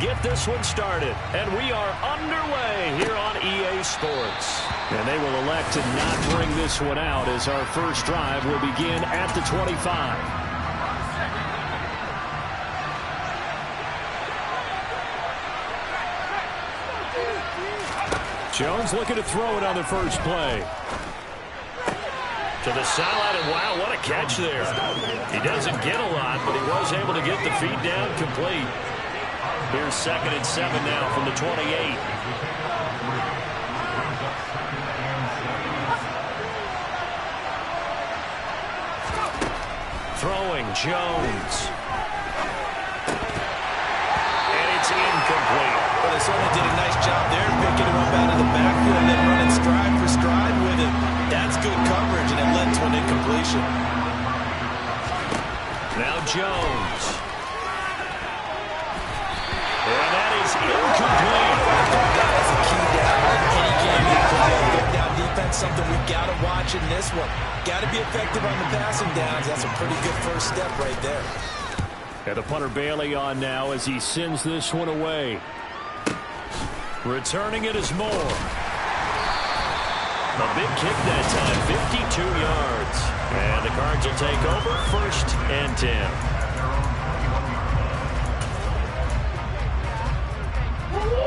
get this one started. And we are underway here on EA Sports. And they will elect to not bring this one out as our first drive will begin at the 25. Jones looking to throw it on the first play. To the sideline, and wow, what a catch there. He doesn't get a lot, but he was able to get the feed down complete. Here's 2nd and 7 now from the 28. Throwing, Jones. And it's incomplete. Well, they certainly did a nice job there, picking him up out of the backfield and then running stride for stride with it. That's good coverage, and it led to an incompletion. Now Jones. And that is incomplete. That is a key down in any game you play. Third down defense, something we got to watch in this one. Got to be effective on the passing downs. That's a pretty good first step right there. And the punter Bailey on now as he sends this one away. Returning it is Moore. A big kick that time, 52 yards. And the Cards will take over 1st and 10.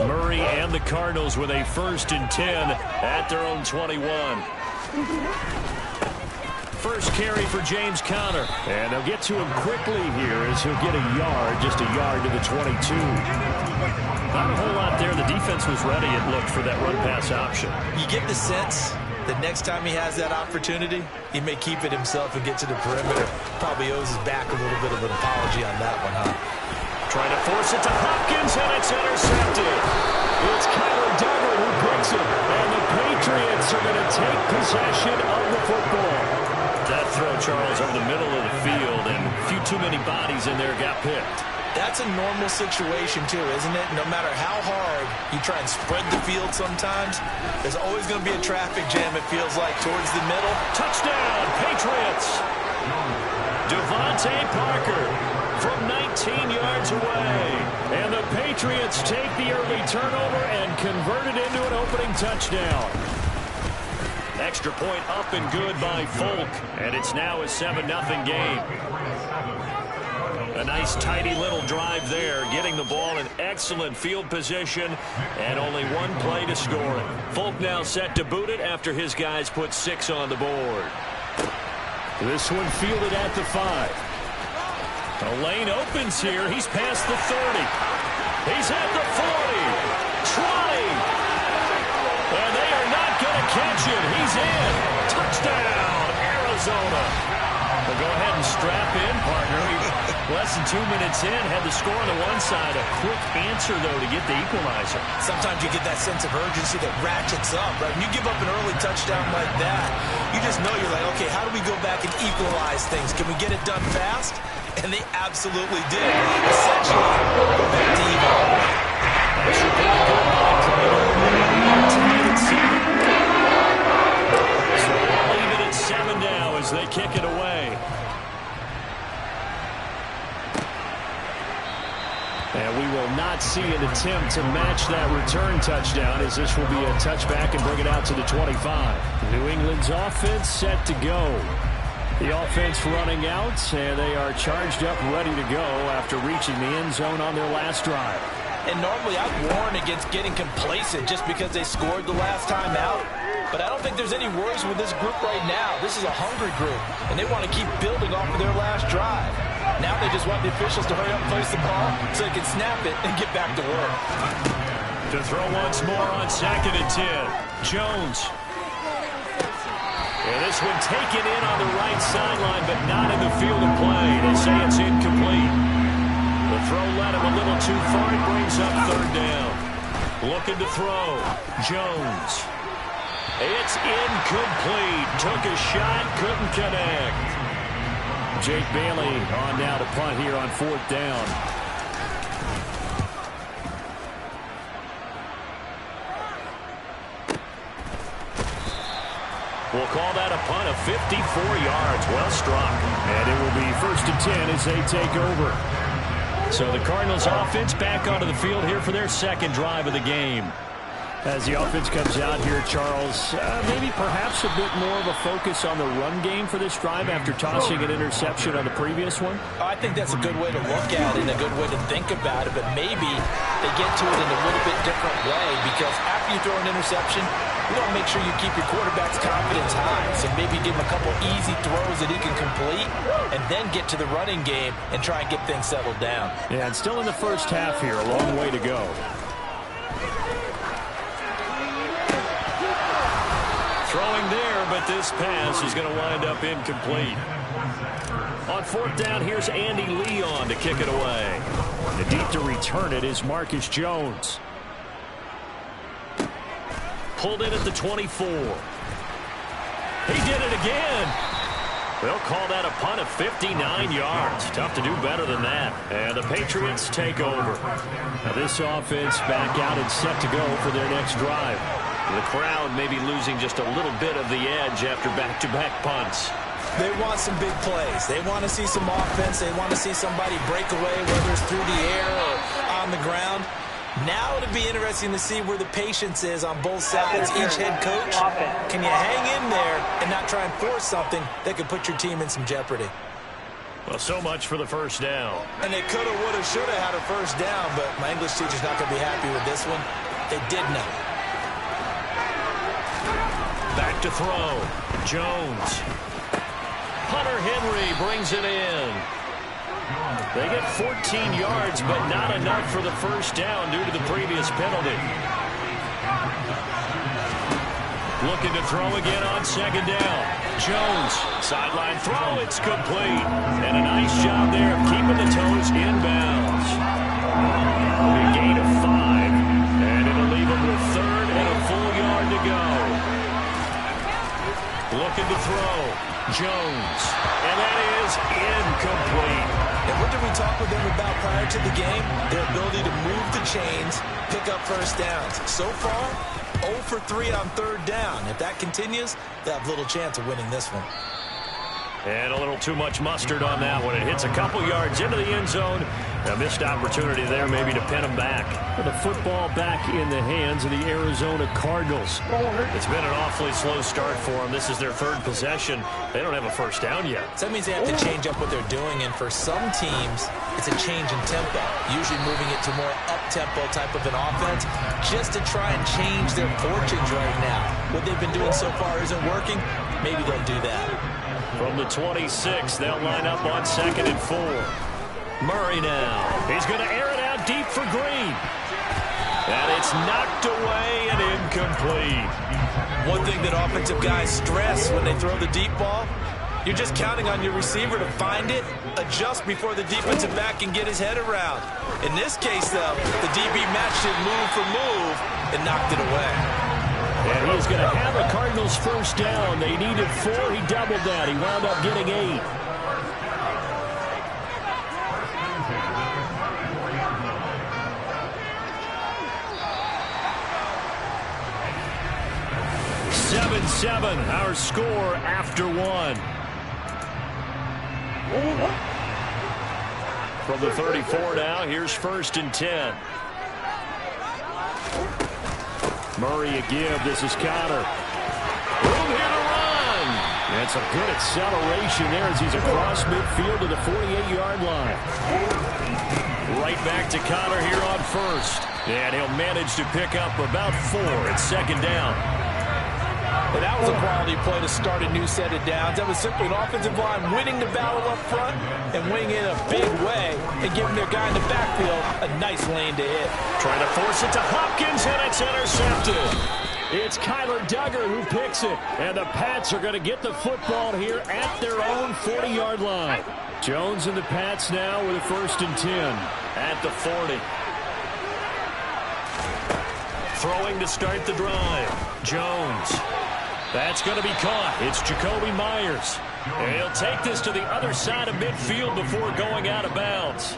Murray and the Cardinals with a 1st and 10 at their own 21. First carry for James Conner. And they'll get to him quickly here as he'll get a yard, just a yard to the 22. Not a whole lot there. The defense was ready, it looked, for that run-pass option. You get the sense that next time he has that opportunity, he may keep it himself and get to the perimeter. Probably owes his back a little bit of an apology on that one, huh? Trying to force it to Hopkins, and it's intercepted. It's Kyler Duggar who picks it, and the Patriots are going to take possession of the football. That throw, Charles, over the middle of the field, and a few too many bodies in there got picked. That's a normal situation, too, isn't it? No matter how hard you try and spread the field sometimes, there's always going to be a traffic jam, it feels like, towards the middle. Touchdown, Patriots! Devontae Parker from 19 yards away. And the Patriots take the early turnover and convert it into an opening touchdown. Extra point up and good by Folk. And it's now a 7-0 game. A nice, tidy little drive there, getting the ball in excellent field position, and only one play to score it. Folk now set to boot it after his guys put 6 on the board. This one fielded at the 5. The lane opens here. He's past the 30. He's at the 40. 20. And they are not going to catch him. He's in. Touchdown, Arizona. Well, go ahead and strap in, partner. Less than 2 minutes in, had the score on the one side. A quick answer, though, to get the equalizer. Sometimes you get that sense of urgency that ratchets up, right? When you give up an early touchdown like that, you just know you're like, okay, how do we go back and equalize things? Can we get it done fast? And they absolutely did. Essentially, go back to even. Extra point good by Prater. Tied at 7. So we'll leave it at 7 now as they kick it away. And we will not see an attempt to match that return touchdown, as this will be a touchback and bring it out to the 25. New England's offense set to go. The offense running out, and they are charged up, ready to go after reaching the end zone on their last drive. And normally I'd warn against getting complacent just because they scored the last time out. But I don't think there's any worries with this group right now. This is a hungry group, and they want to keep building off of their last drive. Now they just want the officials to hurry up and place the ball so they can snap it and get back to work. To throw once more on 2nd and 10. Jones. And this one taken in on the right sideline, but not in the field of play. They say it's incomplete. The throw led him a little too far. It brings up 3rd down. Looking to throw. Jones. It's incomplete. Took a shot, couldn't connect. Jake Bailey on now to punt here on 4th down. We'll call that a punt of 54 yards. Well struck. And it will be 1st and 10 as they take over. So the Cardinals offense back onto the field here for their second drive of the game. As the offense comes out here, Charles, maybe perhaps a bit more of a focus on the run game for this drive after tossing an interception on the previous one? I think that's a good way to look at it and a good way to think about it, but maybe they get to it in a little bit different way because after you throw an interception, you want to make sure you keep your quarterback's confidence high. So maybe give him a couple easy throws that he can complete and then get to the running game and try and get things settled down. Yeah, and still in the first half here, a long way to go. Throwing there, but this pass is going to wind up incomplete. On fourth down, here's Andy Leon to kick it away. The deep to return it is Marcus Jones. Pulled in at the 24. He did it again. They'll call that a punt of 59 yards. Tough to do better than that. And the Patriots take over. Now this offense back out and set to go for their next drive. The crowd may be losing just a little bit of the edge after back-to-back punts. They want some big plays. They want to see some offense. They want to see somebody break away, whether it's through the air or on the ground. Now it'll be interesting to see where the patience is on both sides. Each head coach, can you hang in there and not try and force something that could put your team in some jeopardy? Well, so much for the first down. And they could have, would have, should have had a first down, but my English teacher's not going to be happy with this one. They did not. Back to throw. Jones. Hunter Henry brings it in. They get 14 yards, but not enough for the first down due to the previous penalty. Looking to throw again on second down. Jones, sideline throw, it's complete. And a nice job there of keeping the toes in bounds. A gain of 5, and it'll leave them with third and a full yard to go. Looking to throw. Jones. And that is incomplete. And what did we talk with them about prior to the game? Their ability to move the chains, pick up first downs. So far, 0 for 3 on third down. If that continues, they have little chance of winning this one. And a little too much mustard on that one. It hits a couple yards into the end zone. A missed opportunity there maybe to pin them back. The football back in the hands of the Arizona Cardinals. It's been an awfully slow start for them. This is their third possession. They don't have a first down yet. So that means they have to change up what they're doing, and for some teams, it's a change in tempo, usually moving it to more up-tempo type of an offense just to try and change their fortunes right now. What they've been doing so far isn't working. Maybe they'll do that. From the 26, they'll line up on 2nd and 4. Murray now. He's going to air it out deep for Green. And it's knocked away and incomplete. One thing that offensive guys stress when they throw the deep ball, you're just counting on your receiver to find it, adjust before the defensive back can get his head around. In this case, though, the DB matched it move for move and knocked it away. And he's going to have a Cardinals first down. They needed 4. He doubled that. He wound up getting 8. Our score after 1. From the 34 now, here's 1st and 10. Murray a give. This is Conner. Room here to run. And some good acceleration there as he's across midfield to the 48-yard line. Right back to Conner here on 1st. And he'll manage to pick up about 4 at 2nd down. And that was a quality play to start a new set of downs. That was simply an offensive line winning the battle up front and winning it in a big way and giving their guy in the backfield a nice lane to hit. Trying to force it to Hopkins, and it's intercepted. It's Kyler Duggar who picks it. And the Pats are going to get the football here at their own 40-yard line. Jones and the Pats now with a 1st and 10 at the 40. Throwing to start the drive. Jones. That's going to be caught. It's Jakobi Meyers. And he'll take this to the other side of midfield before going out of bounds.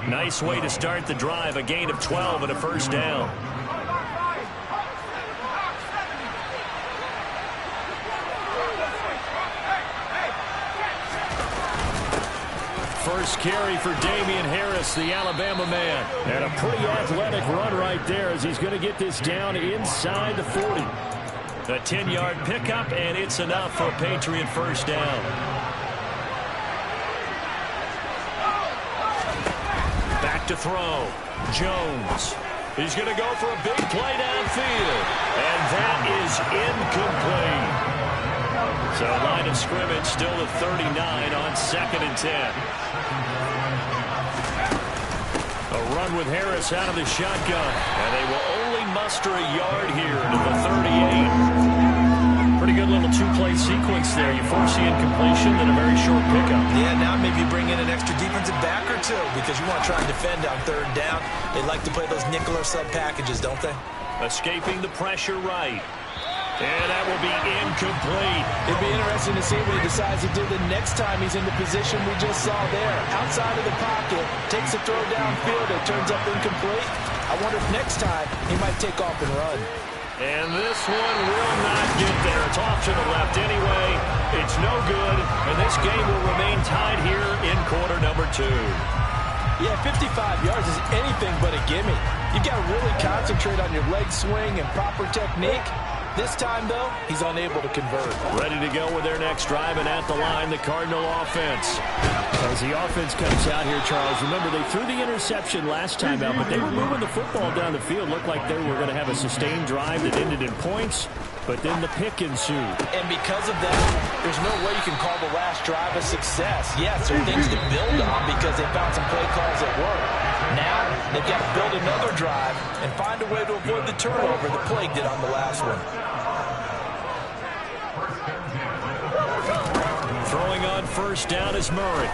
Nice way to start the drive. A gain of 12 and a first down. first carry for Damian Harris, the Alabama man. And a pretty athletic run right there as he's going to get this down inside the 40. A 10-yard pickup, and it's enough for a Patriot first down. Back to throw. Jones. He's going to go for a big play downfield. And that is incomplete. So line of scrimmage still at 39 on 2nd and 10. A run with Harris out of the shotgun. And they will only muster a yard here to the 38. Pretty good little two-play sequence there. You foresee incompletion, then a very short pickup. Yeah, now maybe bring in an extra defensive back or two because you want to try and defend on 3rd down. They like to play those nickel or sub packages, don't they? Escaping the pressure right. And that will be incomplete. It'd be interesting to see what he decides to do the next time he's in the position we just saw there. Outside of the pocket, takes a throw downfield, it turns up incomplete. I wonder if next time he might take off and run. And this one will not get there. It's off to the left anyway. It's no good, and this game will remain tied here in quarter number 2. Yeah, 55 yards is anything but a gimme. You've got to really concentrate on your leg swing and proper technique. This time, though, he's unable to convert. Ready to go with their next drive, and at the line, the Cardinal offense. As the offense comes out here, Charles, remember they threw the interception last time out, but they were moving the football down the field. Looked like they were going to have a sustained drive that ended in points, but then the pick ensued. And because of that, there's no way you can call the last drive a success. Yes, there are things to build on because they found some play calls that work. Now, they've got to build another drive and find a way to avoid the turnover the Plague did on the last one. Throwing on first down is Murray.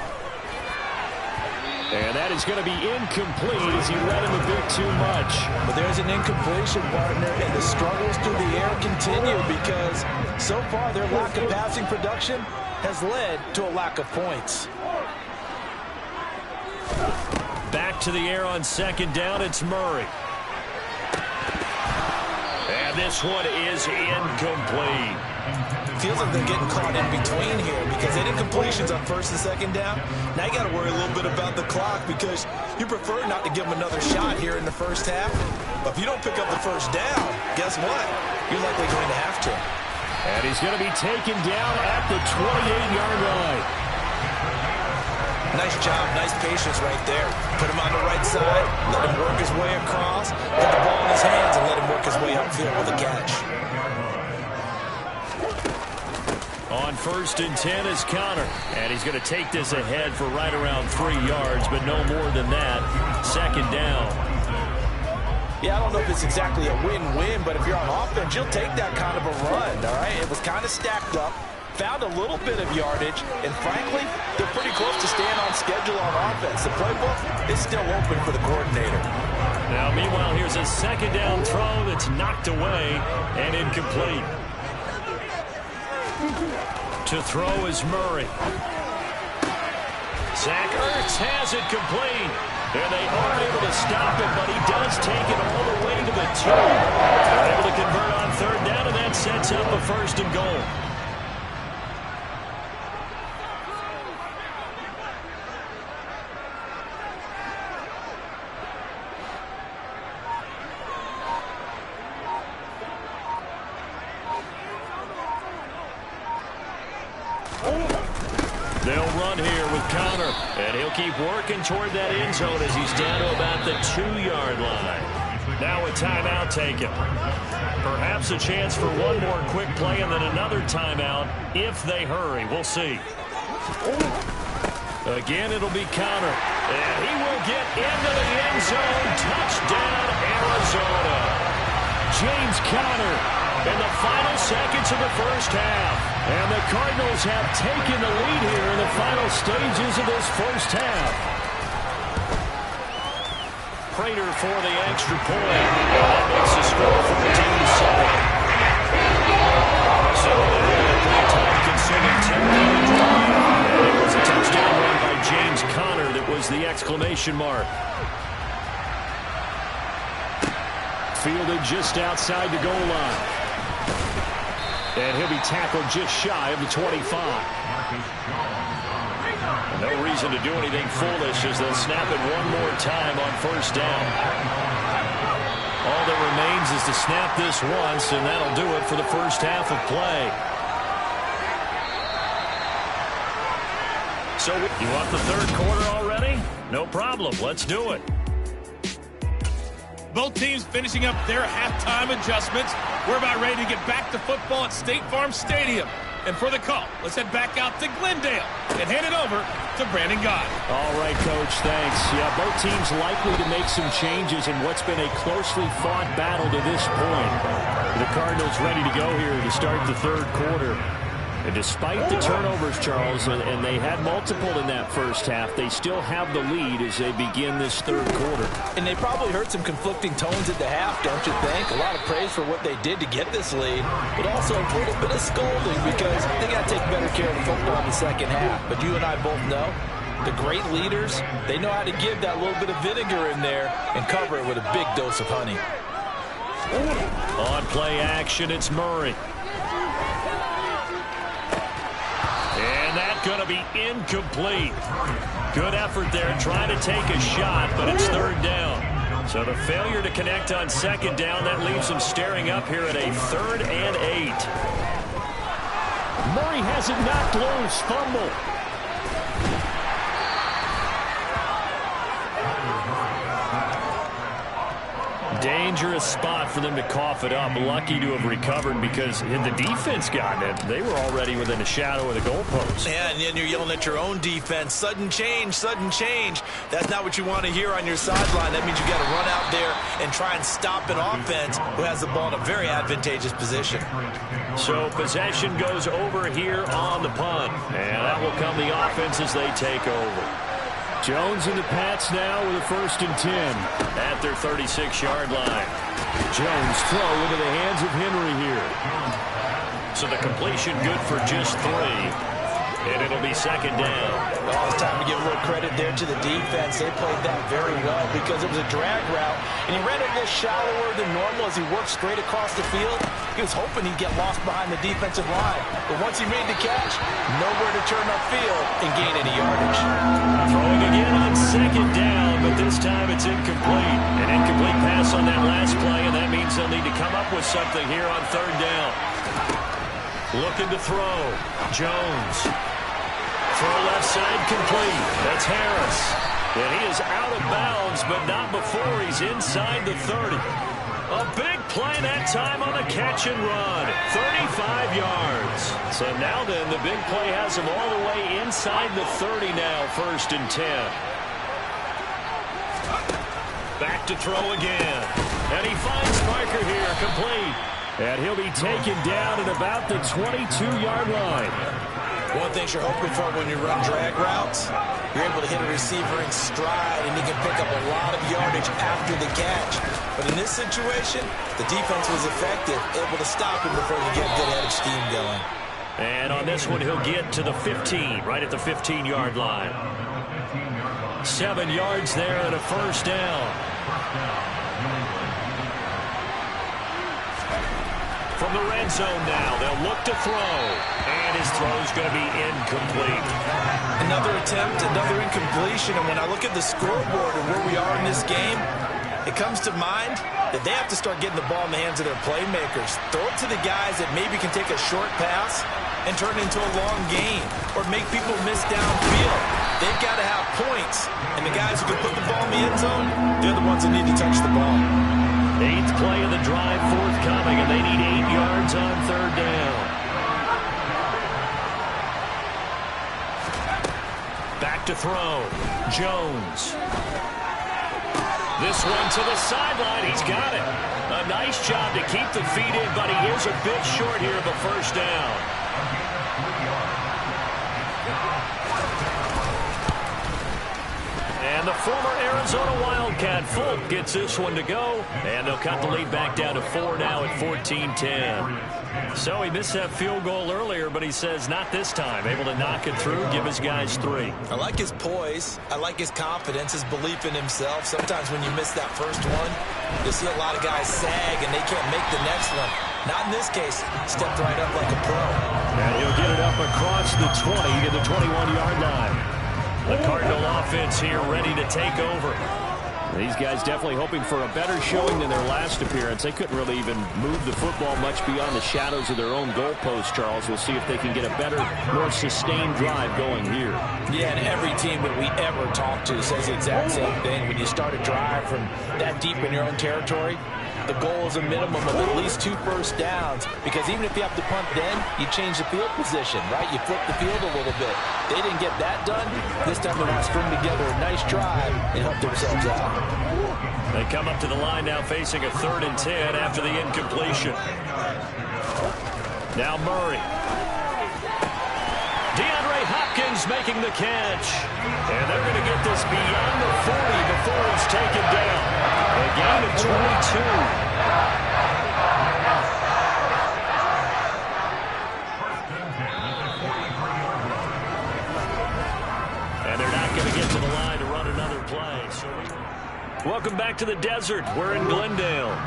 And that is going to be incomplete as he led him a bit too much. But there's an incompletion, partner, and the struggles through the air continue because so far their lack of passing production has led to a lack of points. Back to the air on 2nd down, it's Murray. And this one is incomplete. Feels like they're getting caught in between here because they did completions on 1st and 2nd down. Now you got to worry a little bit about the clock because you prefer not to give them another shot here in the 1st half. But if you don't pick up the 1st down, guess what? You're likely going to have to. And he's going to be taken down at the 28-yard line. Nice job, nice patience right there. Put him on the right side, let him work his way across, put the ball in his hands, and let him work his way upfield with a catch. On 1st and 10 is Connor. And he's going to take this ahead for right around 3 yards, but no more than that. 2nd down. Yeah, I don't know if it's exactly a win-win, but if you're on offense, you'll take that kind of a run, all right? It was kind of stacked up. Found a little bit of yardage, and frankly, they're pretty close to staying on schedule on offense. The playbook is still open for the coordinator. Now, meanwhile, here's a 2nd down throw that's knocked away and incomplete. To throw is Murray. Zach Ertz has it complete. And they are able to stop it, but he does take it all the way to the 2. They're able to convert on 3rd down, and that sets up a 1st and goal. They'll run here with Connor, and he'll keep working toward that end zone as he's down to about the 2-yard line. Now a timeout taken. Perhaps a chance for one more quick play and then another timeout if they hurry. We'll see. Again, it'll be Connor, and he will get into the end zone. Touchdown, Arizona. James Conner in the final seconds of the 1st half. And the Cardinals have taken the lead here in the final stages of this 1st half. Prater for the extra point. That makes the score 14-7. So a pretty time-consuming 10-minute drive. And it was a touchdown run by James Conner that was the exclamation mark. Fielded just outside the goal line. And he'll be tackled just shy of the 25. No reason to do anything foolish as they'll snap it one more time on first down. All that remains is to snap this once, and that'll do it for the first half of play. So you want the third quarter already? No problem. Let's do it. Both teams finishing up their halftime adjustments. We're about ready to get back to football at State Farm Stadium. And for the call, let's head back out to Glendale and hand it over to Brandon Gaudin. All right, Coach, thanks. Yeah, both teams likely to make some changes in what's been a closely fought battle to this point. The Cardinals ready to go here to start the third quarter. And despite the turnovers, Charles, and they had multiple in that first half, they still have the lead as they begin this third quarter. And they probably heard some conflicting tones at the half, don't you think? A lot of praise for what they did to get this lead, but also a little bit of scolding because they got to take better care of the football in the second half. But you and I both know the great leaders, they know how to give that little bit of vinegar in there and cover it with a big dose of honey. On play action, it's Murray. And that's going to be incomplete. Good effort there trying to take a shot, but it's third down. So the failure to connect on second down, that leaves them staring up here at a 3rd and 8. Murray has it knocked loose. Fumble. Dangerous spot for them to cough it up. Lucky to have recovered because had the defense gotten it, they were already within a shadow of the goalpost. Yeah, and then you're yelling at your own defense. Sudden change, sudden change. That's not what you want to hear on your sideline. That means you got to run out there and try and stop an offense who has the ball in a very advantageous position. So possession goes over here on the punt. And that will come the offense as they take over. Jones and the Pats now with a 1st and 10 at their 36-yard line. Jones throw into the hands of Henry here. So the completion good for just 3. And it'll be second down. Well, it's time to give a little credit there to the defense. They played that very well because it was a drag route. And he ran it a little shallower than normal as he worked straight across the field. He was hoping he'd get lost behind the defensive line. But once he made the catch, nowhere to turn upfield and gain any yardage. Throwing again on second down, but this time it's incomplete. An incomplete pass on that last play, and that means they'll need to come up with something here on third down. Looking to throw. Jones. Throw left side complete. That's Harris. And he is out of bounds, but not before he's inside the 30. A big play that time on the catch and run. 35 yards. So now then, the big play has him all the way inside the 30 now, 1st and 10. Back to throw again. And he finds Parker here, complete. And he'll be taken down at about the 22-yard line. One thing you're hoping for when you run drag routes, you're able to hit a receiver in stride, and he can pick up a lot of yardage after the catch. But in this situation, the defense was effective, able to stop him before he get a good head of steam going. And on this one, he'll get to the 15, right at the 15-yard line. 7 yards there and a first down. From the red zone now, they'll look to throw. And his throw's going to be incomplete. Another attempt, another incompletion. And when I look at the scoreboard and where we are in this game, it comes to mind that they have to start getting the ball in the hands of their playmakers. Throw it to the guys that maybe can take a short pass and turn it into a long gain or make people miss downfield. They've got to have points. And the guys who can put the ball in the end zone, they're the ones that need to touch the ball. 8th play of the drive forthcoming, and they need 8 yards on third down. Back to throw. Jones. This one to the sideline. He's got it. A nice job to keep the feet in, but he is a bit short here of a first down. And the former Arizona Wildcat Fulk gets this one to go. And they'll cut the lead back down to 4 now at 14-10. So he missed that field goal earlier, but he says not this time. Able to knock it through, give his guys 3. I like his poise. I like his confidence, his belief in himself. Sometimes when you miss that first one, you see a lot of guys sag and they can't make the next one. Not in this case. Stepped right up like a pro. And he'll get it up across the 20 to the 21-yard line. The Cardinal offense here ready to take over. These guys definitely hoping for a better showing than their last appearance. They couldn't really even move the football much beyond the shadows of their own goalpost, Charles. We'll see if they can get a better, more sustained drive going here. Yeah, and every team that we ever talk to says the exact same thing. When you start a drive from that deep in your own territory, the goal is a minimum of at least 2 first downs, because even if you have to punt then, you change the field position, right? You flip the field a little bit. They didn't get that done. This time they want to string together a nice drive and help themselves out. They come up to the line now facing a 3rd and 10 after the incompletion. Now Murray. DeAndre Hopkins making the catch. And they're going to get this beyond the 40 before it's taken down. A gain of 22. And they're not going to get to the line to run another play. Welcome back to the desert. We're in Glendale.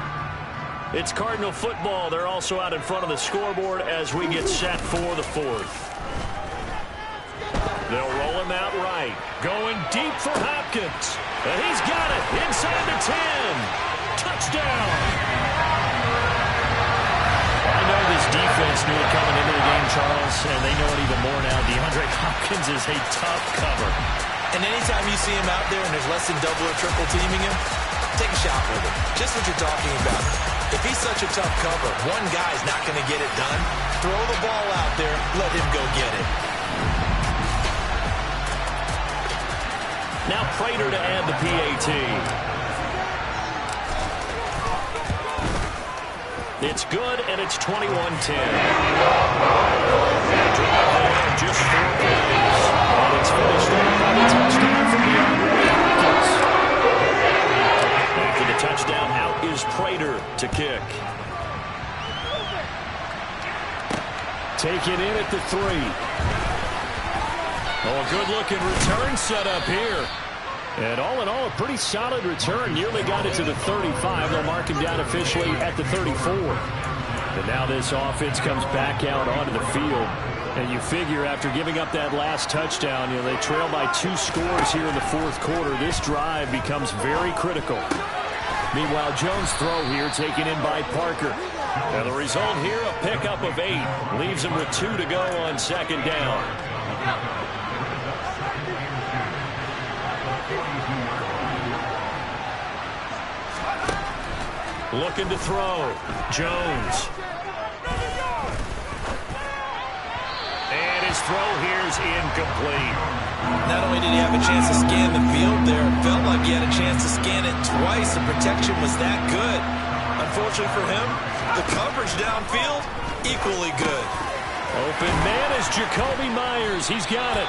It's Cardinal football. They're also out in front of the scoreboard as we get set for the 4th. They'll roll him out right. Going deep for Hopkins. And he's got it inside the 10. Touchdown. I know this defense knew it coming into the game, Charles, and they know it even more now. DeAndre Hopkins is a tough cover. And anytime you see him out there and there's less than double or triple teaming him, take a shot with him. Just what you're talking about. If he's such a tough cover, one guy's not going to get it done. Throw the ball out there, let him go get it. Now Prater to add the PAT. It's good, and it's 21-10. Just 4 plays. And it's finished by the touchdown from DeAndre Hopkins. After the touchdown, out is Prater to kick. Taken in at the 3. Oh, a good-looking return set up here. And all in all, a pretty solid return. Nearly got it to the 35. They'll mark him down officially at the 34. And now this offense comes back out onto the field. And you figure after giving up that last touchdown, they trail by 2 scores here in the 4th quarter. This drive becomes very critical. Meanwhile, Jones' throw here taken in by Parker. And the result here, a pickup of 8. Leaves him with 2 to go on 2nd down. Looking to throw. Jones. And his throw here is incomplete. Not only did he have a chance to scan the field there, it felt like he had a chance to scan it twice. The protection was that good. Unfortunately for him, the coverage downfield, equally good. Open man is Jacoby Myers. He's got it.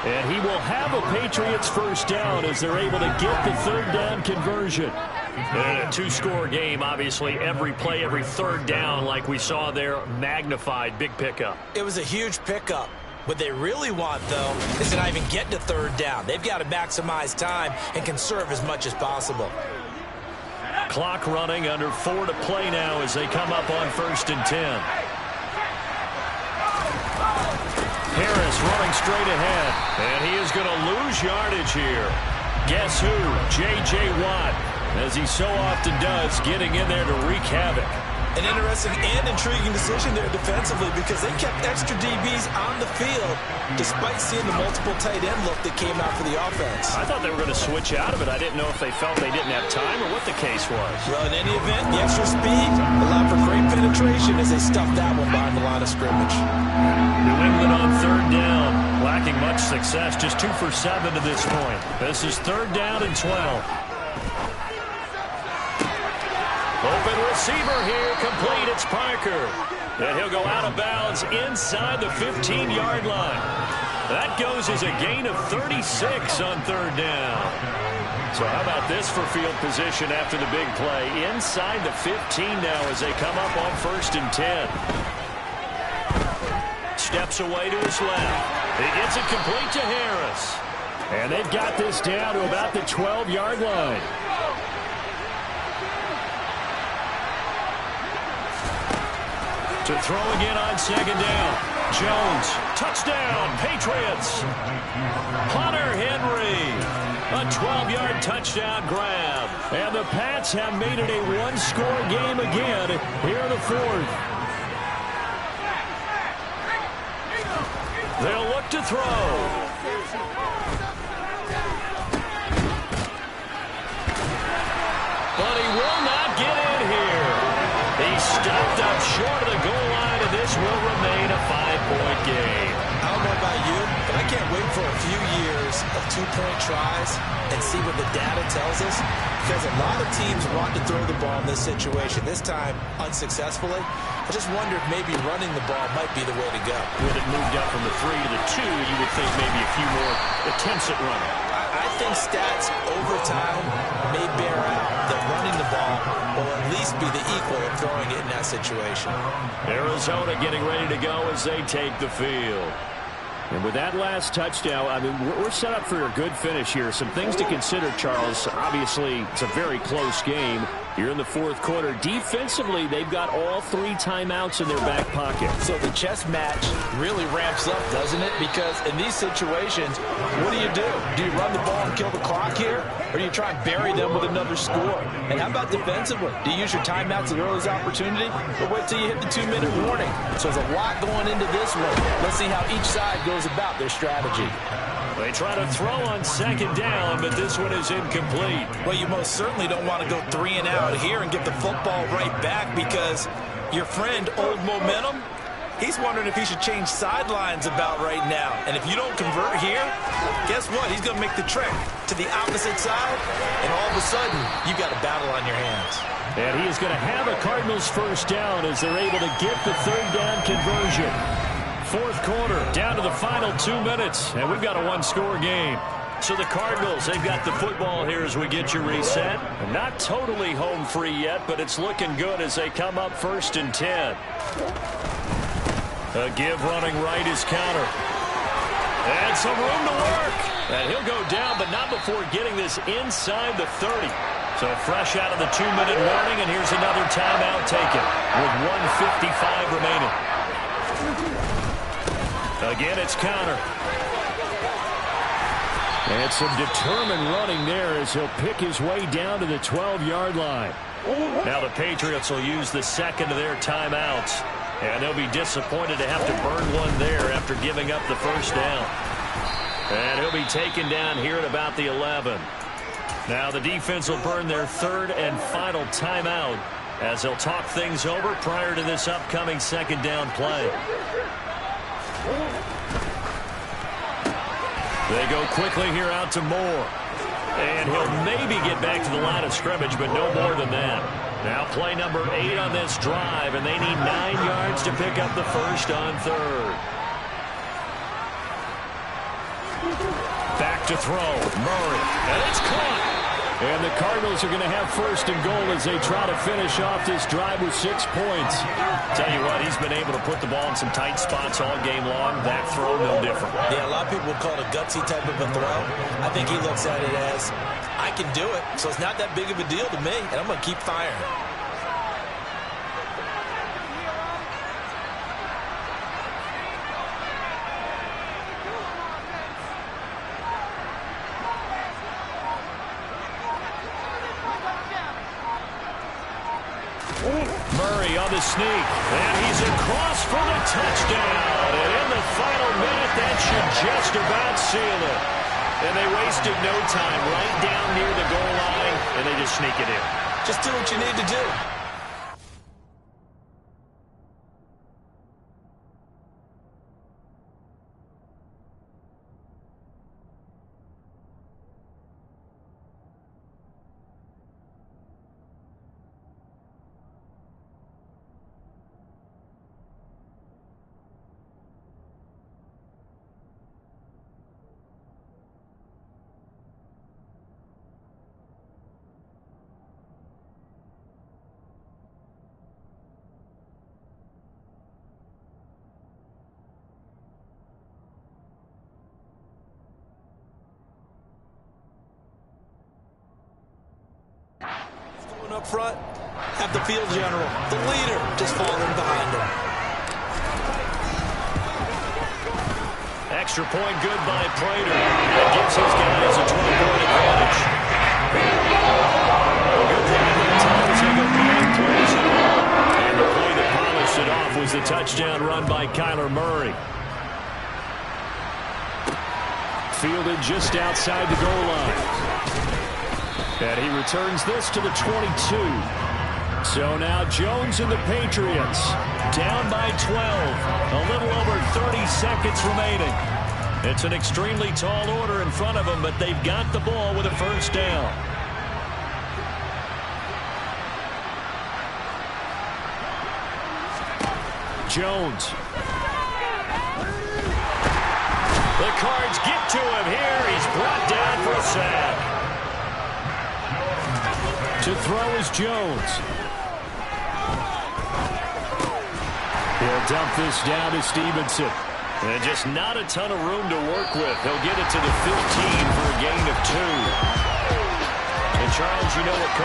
And he will have a Patriots first down as they're able to get the 3rd down conversion. And a 2-score game, obviously, every play, every 3rd down, like we saw there, magnified, big pickup. It was a huge pickup. What they really want, though, is to not even get to 3rd down. They've got to maximize time and conserve as much as possible. Clock running, under 4 to play now as they come up on 1st and 10. Harris running straight ahead, and he is going to lose yardage here. Guess who? J.J. Watt, as he so often does, getting in there to wreak havoc. An interesting and intriguing decision there defensively, because they kept extra DBs on the field despite seeing the multiple tight end look that came out for the offense. I thought they were going to switch out of it. I didn't know if they felt they didn't have time or what the case was. Well, in any event, the extra speed allowed for great penetration as they stuffed that one behind the line of scrimmage. New England on 3rd down, lacking much success, just 2 for 7 to this point. This is 3rd down and 12. Open receiver here, complete, it's Parker. And he'll go out of bounds inside the 15-yard line. That goes as a gain of 36 on 3rd down. So how about this for field position after the big play? Inside the 15 now as they come up on 1st and 10. Steps away to his left. He gets it complete to Harris. And they've got this down to about the 12-yard line. To throw again on 2nd down. Jones, touchdown, Patriots. Hunter Henry, a 12-yard touchdown grab. And the Pats have made it a one-score game again here in the fourth. They'll look to throw. But he will not get in here. He stopped up short of the goal line, and this will remain a 5-point game. I don't know about you, but I can't wait for a few years of two-point tries and see what the data tells us, because a lot of teams want to throw the ball in this situation, this time unsuccessfully. I just wonder if maybe running the ball might be the way to go. With it moved up from the 3 to the 2, you would think maybe a few more attempts at running. I think stats over time may bear out that running the ball will at least be the equal of throwing it in that situation. Arizona getting ready to go as they take the field. And with that last touchdown, I mean, we're set up for a good finish here. Some things to consider, Charles. Obviously, it's a very close game. Here in the fourth quarter, defensively, they've got all 3 timeouts in their back pocket. So the chess match really ramps up, doesn't it? Because in these situations, what do? Do you run the ball and kill the clock here? Or do you try and bury them with another score? And how about defensively? Do you use your timeouts at earliest opportunity? Or wait till you hit the 2-minute warning? So there's a lot going into this one. Let's see how each side goes about their strategy. They try to throw on second down, but this one is incomplete. Well, you most certainly don't want to go 3 and out here and get the football right back, because your friend, Old Momentum, he's wondering if he should change sidelines about right now. And if you don't convert here, guess what? He's going to make the trek to the opposite side, and all of a sudden, you've got a battle on your hands. And he is going to have a Cardinals first down as they're able to get the third down conversion. Fourth quarter, down to the final 2 minutes, and we've got a one-score game. So the Cardinals, they've got the football here as we get you reset. Not totally home free yet, but it's looking good as they come up 1st and 10. A give running right is counter. And some room to work. And he'll go down, but not before getting this inside the 30. So fresh out of the 2-minute warning, and here's another timeout taken with 1:55 remaining. Again, it's counter. And some determined running there as he'll pick his way down to the 12-yard line. Now the Patriots will use the second of their timeouts. And they'll be disappointed to have to burn one there after giving up the first down. And he'll be taken down here at about the 11. Now the defense will burn their third and final timeout as they'll talk things over prior to this upcoming second down play. They go quickly here out to Moore. And he'll maybe get back to the line of scrimmage, but no more than that. Now play number 8 on this drive, and they need 9 yards to pick up the first on third. Back to throw. Murray. And it's caught. And the Cardinals are going to have first and goal as they try to finish off this drive with 6 points. Tell you what, he's been able to put the ball in some tight spots all game long. That throw, no different. Yeah, a lot of people would call it a gutsy type of a throw. I think he looks at it as, I can do it, so it's not that big of a deal to me, and I'm going to keep firing. Murray on the sneak, and he's across for the touchdown. And in the final minute, that should just about seal it. And they wasted no time, right down near the goal line, and they just sneak it in. Just do what you need to do. Up front, have the field general, the leader, just falling behind him. Extra point good by Prater. That gives his guys a 12-point advantage. A good drive that time as they go 9 plays. And the play that polished it off was the touchdown run by Kyler Murray. Fielded just outside the goal line. And he returns this to the 22. So now Jones and the Patriots down by 12. A little over 30 seconds remaining. It's an extremely tall order in front of them, but they've got the ball with a first down. Jones. The Cards get to him here. He's brought down for a sack. To throw is Jones. He'll dump this down to Stevenson. And just not a ton of room to work with. He'll get it to the 15 for a gain of 2. And Charles, you know what Coach